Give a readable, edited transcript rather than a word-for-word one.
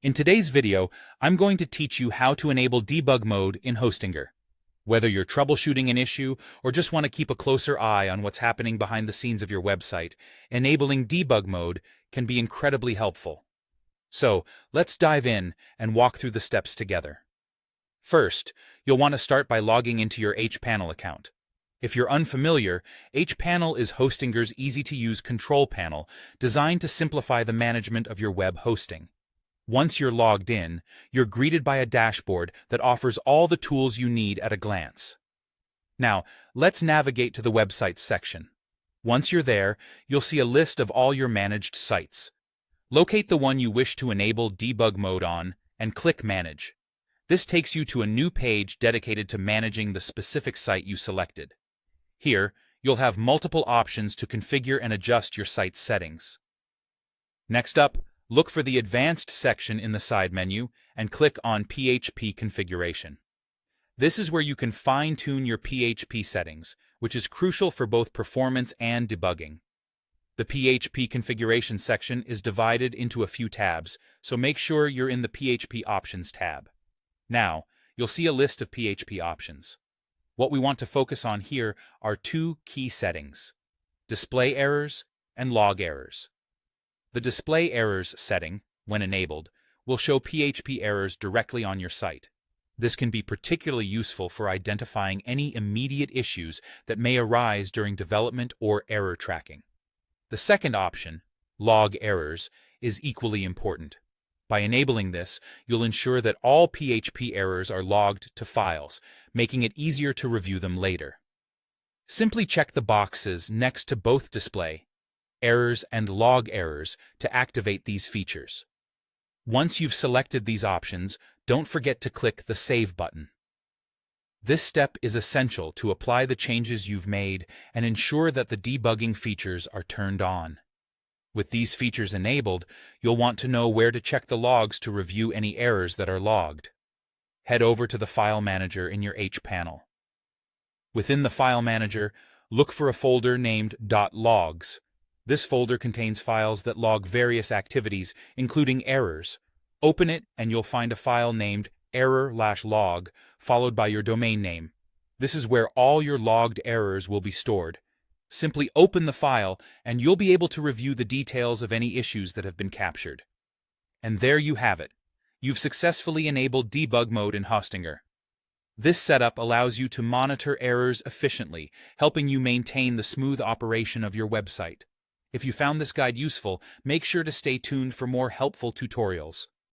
In today's video, I'm going to teach you how to enable debug mode in Hostinger. Whether you're troubleshooting an issue or just want to keep a closer eye on what's happening behind the scenes of your website, enabling debug mode can be incredibly helpful. So, let's dive in and walk through the steps together. First, you'll want to start by logging into your hPanel account. If you're unfamiliar, hPanel is Hostinger's easy-to-use control panel designed to simplify the management of your web hosting. Once you're logged in, you're greeted by a dashboard that offers all the tools you need at a glance. Now, let's navigate to the Websites section. Once you're there, you'll see a list of all your managed sites. Locate the one you wish to enable debug mode on and click Manage. This takes you to a new page dedicated to managing the specific site you selected. Here, you'll have multiple options to configure and adjust your site's settings. Next up, look for the Advanced section in the side menu and click on PHP Configuration. This is where you can fine-tune your PHP settings, which is crucial for both performance and debugging. The PHP Configuration section is divided into a few tabs, so make sure you're in the PHP Options tab. Now, you'll see a list of PHP options. What we want to focus on here are two key settings: display errors and log errors. The display errors setting, when enabled, will show PHP errors directly on your site. This can be particularly useful for identifying any immediate issues that may arise during development or error tracking. The second option, log errors, is equally important. By enabling this, you'll ensure that all PHP errors are logged to files, making it easier to review them later. Simply check the boxes next to both display errors and log errors to activate these features. Once you've selected these options, don't forget to click the Save button. This step is essential to apply the changes you've made and ensure that the debugging features are turned on. With these features enabled, you'll want to know where to check the logs to review any errors that are logged. Head over to the File Manager in your hPanel. Within the File Manager, look for a folder named .logs. This folder contains files that log various activities, including errors. Open it and you'll find a file named error/log, followed by your domain name. This is where all your logged errors will be stored. Simply open the file and you'll be able to review the details of any issues that have been captured. And there you have it. You've successfully enabled debug mode in Hostinger. This setup allows you to monitor errors efficiently, helping you maintain the smooth operation of your website. If you found this guide useful, make sure to stay tuned for more helpful tutorials.